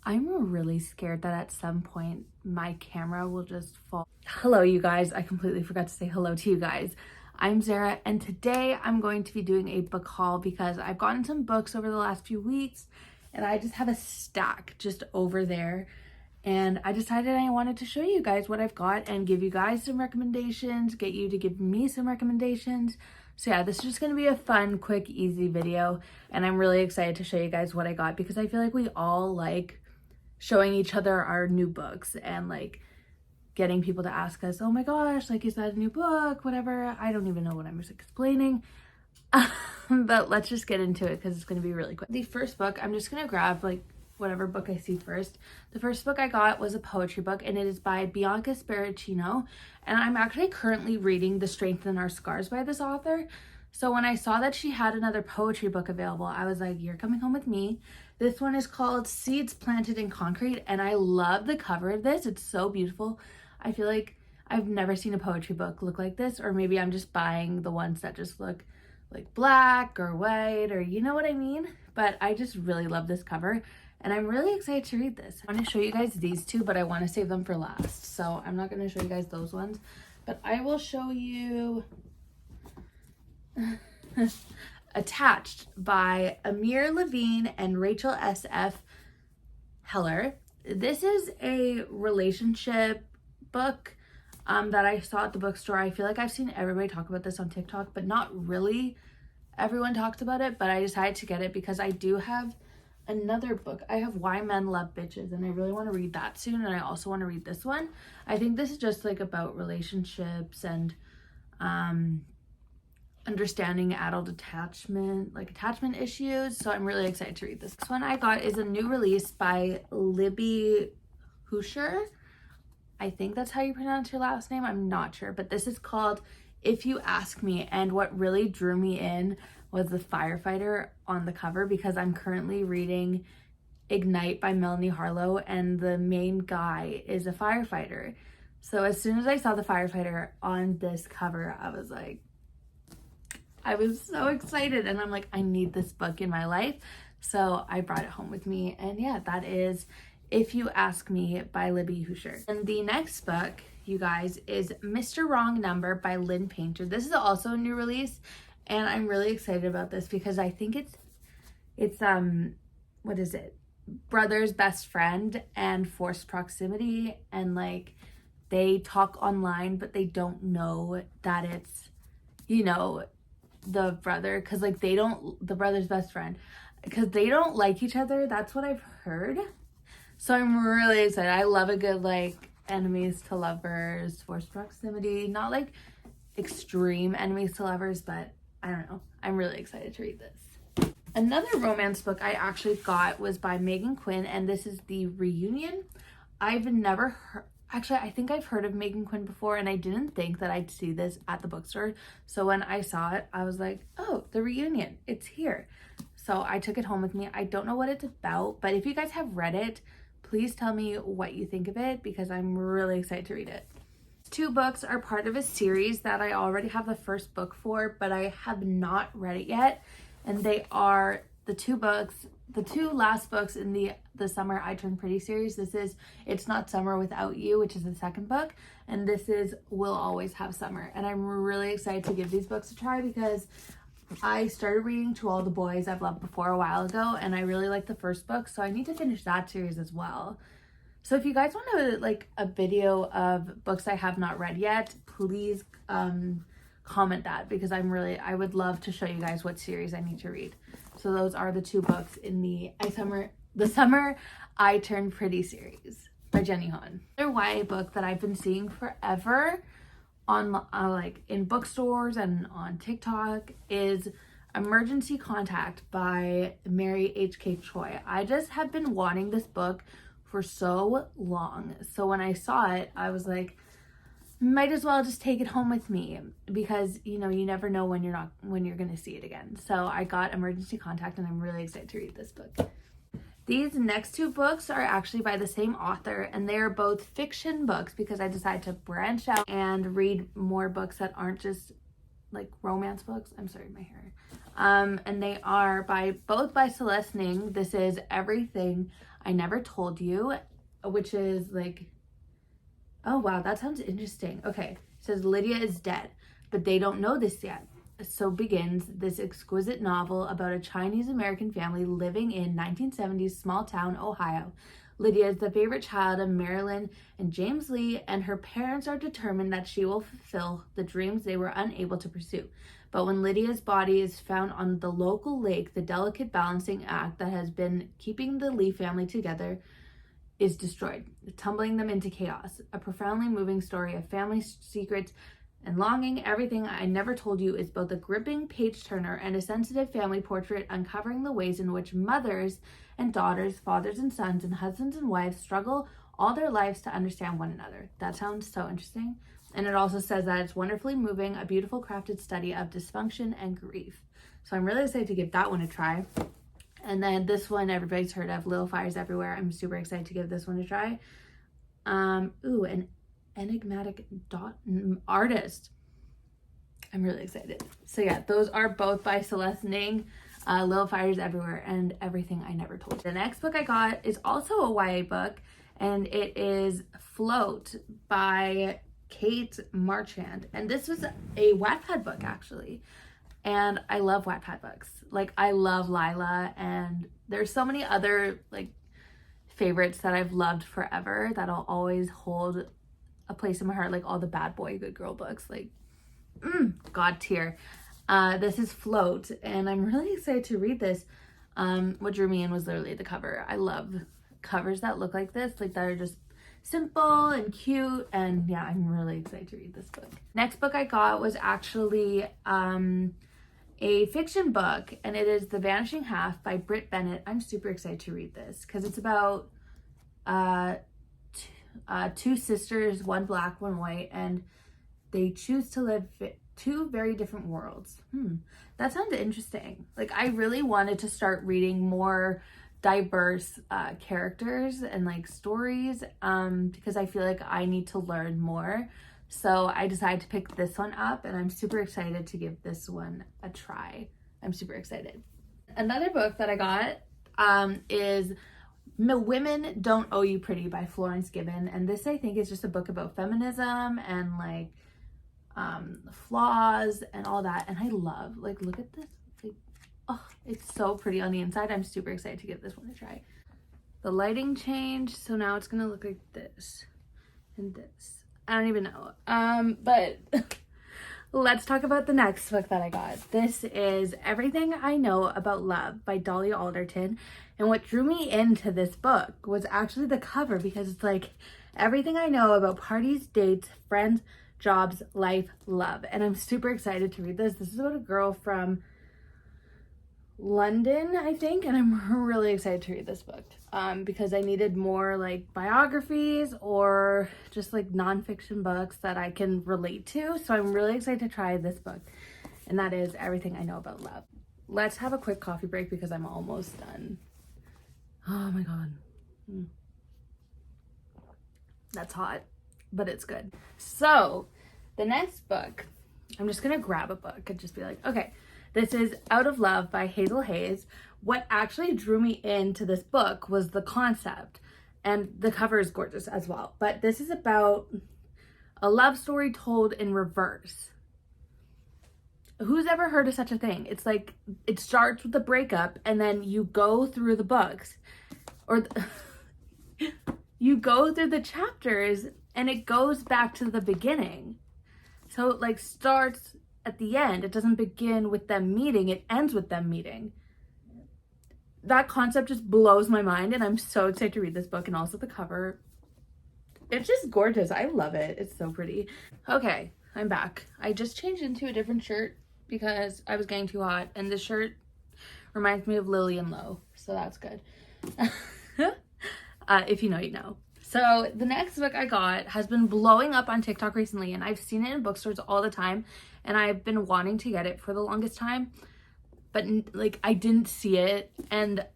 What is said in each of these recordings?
I'm really scared that at some point my camera will just fall. Hello, you guys. I completely forgot to say hello to you guys. I'm Zara, and today I'm going to be doing a book haul because I've gotten some books over the last few weeks, and I just have a stack just over there. And I decided I wanted to show you guys what I've got and give you guys some recommendations, get you to give me some recommendations. So yeah, this is just going to be a fun, quick, easy video, and I'm really excited to show you guys what I got because I feel like we all like showing each other our new books and like getting people to ask us, oh my gosh, like, is that a new book? Whatever. I don't even know what I'm just explaining. But let's just get into it because it's going to be really quick. The first book, I'm just going to grab like whatever book I see first. The first book I got was a poetry book, and it is by Bianca Sparacino. And I'm actually currently reading The Strength in Our Scars by this author. So when I saw that she had another poetry book available, I was like, you're coming home with me. This one is called Seeds Planted in Concrete, and I love the cover of this. It's so beautiful. I feel like I've never seen a poetry book look like this, or maybe I'm just buying the ones that just look like black or white, or you know what I mean? But I just really love this cover, and I'm really excited to read this. I want to show you guys these two, but I want to save them for last. So I'm not going to show you guys those ones, but I will show you Attached by Amir Levine and Rachel S.F. Heller. This is a relationship book that I saw at the bookstore. I feel like I've seen everybody talk about this on TikTok, but not really everyone talks about it. But I decided to get it because I do have another book. I have Why Men Love Bitches, and I really want to read that soon, and I also want to read this one. I think this is just like about relationships and understanding adult attachment, like attachment issues. So I'm really excited to read this. This one I got is a new release by Libby Housher. I think that's how you pronounce your last name. I'm not sure, but this is called If You Ask Me. And what really drew me in was the firefighter on the cover, because I'm currently reading Ignite by Melanie Harlow, and the main guy is a firefighter. So as soon as I saw the firefighter on this cover, I was so excited, and I'm like, I need this book in my life. So I brought it home with me, and yeah, that is If You Ask Me by Libby Housher. And the next book, you guys, is Mr. Wrong Number by Lynn Painter. This is also a new release, and I'm really excited about this because I think it's what is it? Brother's best friend and forced proximity, and like they talk online, but they don't know that it's, you know, the brother, because like the brother's best friend, because they don't like each other. That's what I've heard. So I'm really excited. I love a good like enemies to lovers, forced proximity, not like extreme enemies to lovers, but I don't know. I'm really excited to read this. Another romance book I actually got was by Megan Quinn, and this is The Reunion. I've never heard, actually, I think I've heard of Megan Quinn before, and I didn't think that I'd see this at the bookstore. So when I saw it, I was like, oh, The Reunion, it's here. So I took it home with me. I don't know what it's about, but if you guys have read it, please tell me what you think of it because I'm really excited to read it. Two books are part of a series that I already have the first book for, but I have not read it yet. And they are the two last books in the Summer I Turned Pretty series. This is It's Not Summer Without You, which is the second book, and this is We'll Always Have Summer. And I'm really excited to give these books a try because I started reading To All the Boys I've Loved Before a while ago, and I really liked the first book, so I need to finish that series as well. So if you guys want like a video of books I have not read yet, please comment that because I would love to show you guys what series I need to read. So those are the two books in the Summer I Turned Pretty series by Jenny Han. Another YA book that I've been seeing forever on like in bookstores and on TikTok is Emergency Contact by Mary H.K. Choi. I just have been wanting this book for so long. So when I saw it, I was like, might as well just take it home with me because, you know, you never know when you're going to see it again. So I got Emergency Contact, and I'm really excited to read this book. These next two books are actually by the same author, and they are both fiction books because I decided to branch out and read more books that aren't just like romance books. I'm sorry, my hair. And they are both by Celeste Ning. This is Everything I Never Told You, which is like, oh wow, that sounds interesting. Okay, it says Lydia is dead, but they don't know this yet. So begins this exquisite novel about a Chinese American family living in 1970s small town Ohio. Lydia is the favorite child of Marilyn and James Lee, and her parents are determined that she will fulfill the dreams they were unable to pursue. But when Lydia's body is found on the local lake, the delicate balancing act that has been keeping the Lee family together is destroyed, tumbling them into chaos. A profoundly moving story of family secrets and longing. Everything I Never Told You is both a gripping page-turner and a sensitive family portrait, uncovering the ways in which mothers and daughters, fathers and sons, and husbands and wives struggle all their lives to understand one another. That sounds so interesting. And it also says that it's wonderfully moving, a beautiful crafted study of dysfunction and grief. So I'm really excited to give that one a try. And then this one everybody's heard of, Little Fires Everywhere. I'm super excited to give this one a try. Ooh, an enigmatic artist. I'm really excited. So yeah, those are both by Celeste Ning, Little Fires Everywhere and Everything I Never Told You. The next book I got is also a YA book, and it is Float by Kate Marchand. And this was a Wattpad book actually. And I love Wattpad books. Like, I love Lila, and there's so many other like favorites that I've loved forever that'll always hold a place in my heart, like all the bad boy good girl books, like god tier. This is Float, and I'm really excited to read this. What drew me in was literally the cover. I love covers that look like this, like that are just simple and cute, and yeah, I'm really excited to read this book. Next book I got was actually a fiction book, and it is The Vanishing Half by Brit Bennett. I'm super excited to read this because it's about two sisters, one black, one white, and they choose to live two very different worlds. That sounds interesting. Like, I really wanted to start reading more diverse characters and like stories because I feel like I need to learn more. So I decided to pick this one up, and I'm super excited to give this one a try. I'm super excited. Another book that I got is Women Don't Owe You Pretty by Florence Given. And this, I think, is just a book about feminism and like flaws and all that. And I love, like, look at this. Like, oh, it's so pretty on the inside. I'm super excited to give this one a try. The lighting changed, so now it's gonna look like this and this. I don't even know. But let's talk about the next book that I got. This is Everything I Know About Love by Dolly Alderton. And what drew me into this book was actually the cover, because it's like everything I know about parties, dates, friends, jobs, life, love. And I'm super excited to read this. This is about a girl from London, I think, and I'm really excited to read this book because I needed more like biographies or just like nonfiction books that I can relate to. So I'm really excited to try this book, and that is Everything I Know About Love. Let's have a quick coffee break because I'm almost done. Oh my god. That's hot, but it's good. So the next book, I'm just gonna grab a book and just be like, okay, this is Out of Love by Hazel Hayes. What actually drew me into this book was the concept, and the cover is gorgeous as well. But this is about a love story told in reverse. Who's ever heard of such a thing? It's like, it starts with a breakup and then you go through the books, or you go through the chapters and it goes back to the beginning. So it like starts at the end. It doesn't begin with them meeting, it ends with them meeting. That concept just blows my mind, and I'm so excited to read this book. And also the cover, it's just gorgeous. I love it. It's so pretty. Okay, I'm back. I just changed into a different shirt because I was getting too hot, and this shirt reminds me of Lillian Lowe, so that's good. If you know, you know. So the next book I got has been blowing up on TikTok recently, and I've seen it in bookstores all the time, and I've been wanting to get it for the longest time, but like I didn't see it. And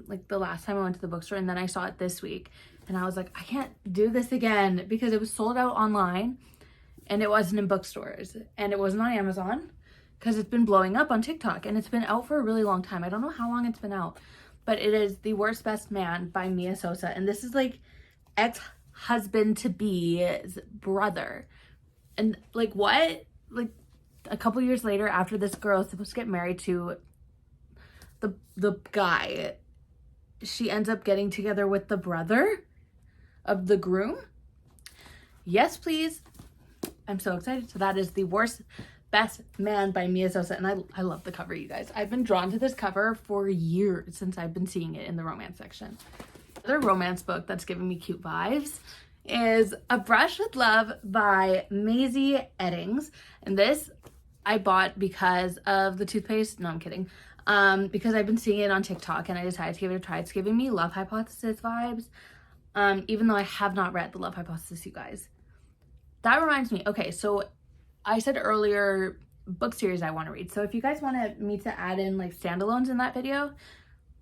like the last time I went to the bookstore, and then I saw it this week, and I was like, I can't do this again because it was sold out online and it wasn't in bookstores and it wasn't on Amazon. because it's been blowing up on TikTok and it's been out for a really long time. I don't know how long it's been out, but it is The Worst Best Man by Mia Sosa. And this is like ex-husband to be's brother. And like, what? Like a couple years later, after this girl is supposed to get married to the guy, she ends up getting together with the brother of the groom. Yes, please. I'm so excited. So that is The Worst Best Man by Mia Sosa. And I love the cover, you guys. I've been drawn to this cover for years since I've been seeing it in the romance section. Another romance book that's giving me cute vibes is A Brush with Love by Maisie Eddings. And this I bought because of the toothpaste. No, I'm kidding. Because I've been seeing it on TikTok and I decided to give it a try. It's giving me Love Hypothesis vibes. Even though I have not read The Love Hypothesis, you guys. That reminds me. Okay, so I said earlier book series I want to read. So if you guys want me to add in like standalones in that video,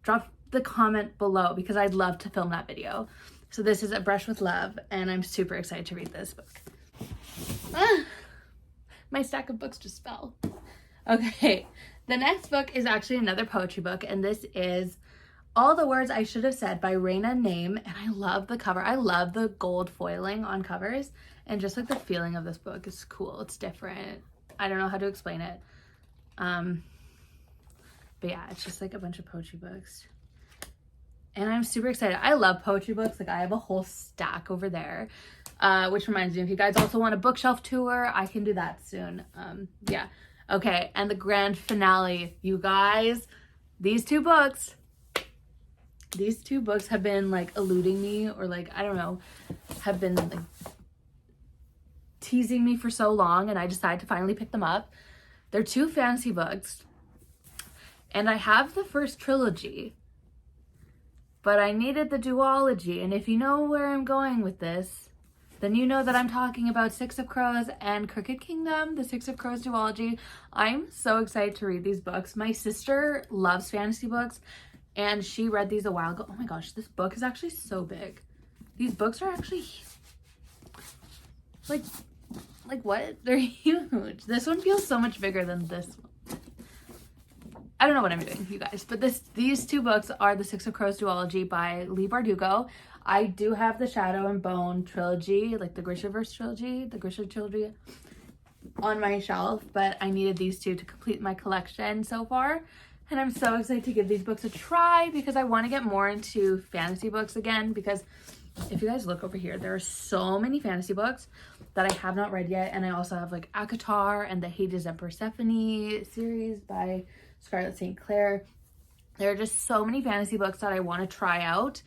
drop the comment below because I'd love to film that video. So this is A Brush with Love and I'm super excited to read this book. My stack of books just fell. Okay, the next book is actually another poetry book, and this is All the Words I Should Have Said by Raina Name. And I love the cover. I love the gold foiling on covers, and just like the feeling of this book is cool. It's different. I don't know how to explain it. But yeah, it's just like a bunch of poetry books. And I'm super excited. I love poetry books. Like I have a whole stack over there. Which reminds me, if you guys also want a bookshelf tour, I can do that soon. Yeah. Okay, and the grand finale, you guys. These two books have been like eluding me, or like, I don't know, have been like teasing me for so long, and I decided to finally pick them up. They're two fantasy books, and I have the first trilogy, but I needed the duology. And if you know where I'm going with this, then you know that I'm talking about Six of Crows and Crooked Kingdom, the Six of Crows duology. I'm so excited to read these books. My sister loves fantasy books, and she read these a while ago. Oh my gosh, this book is actually so big. These books are actually like what? They're huge. This one feels so much bigger than this one. I don't know what I'm doing, you guys, but these two books are the Six of Crows duology by Leigh Bardugo. I do have the Shadow and Bone trilogy, like the Grishaverse trilogy, the Grisha trilogy on my shelf, but I needed these two to complete my collection so far. And I'm so excited to give these books a try because I want to get more into fantasy books again, because if you guys look over here, there are so many fantasy books that I have not read yet. And I also have like ACOTAR and the Hades and Persephone series by Scarlett St. Clair. There are just so many fantasy books that I want to try out.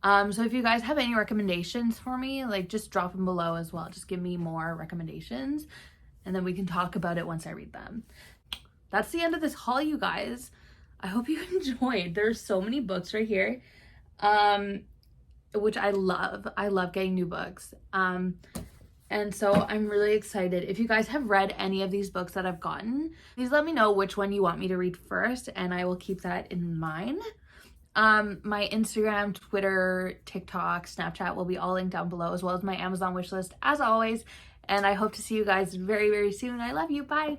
So if you guys have any recommendations for me, like just drop them below as well. Just give me more recommendations and then we can talk about it once I read them. That's the end of this haul, you guys. I hope you enjoyed. There's so many books right here, which I love. I love getting new books. And so I'm really excited. If you guys have read any of these books that I've gotten, please let me know which one you want me to read first, and I will keep that in mind. My Instagram, Twitter, TikTok, Snapchat will be all linked down below, as well as my Amazon wishlist as always. And I hope to see you guys very, very soon. I love you. Bye.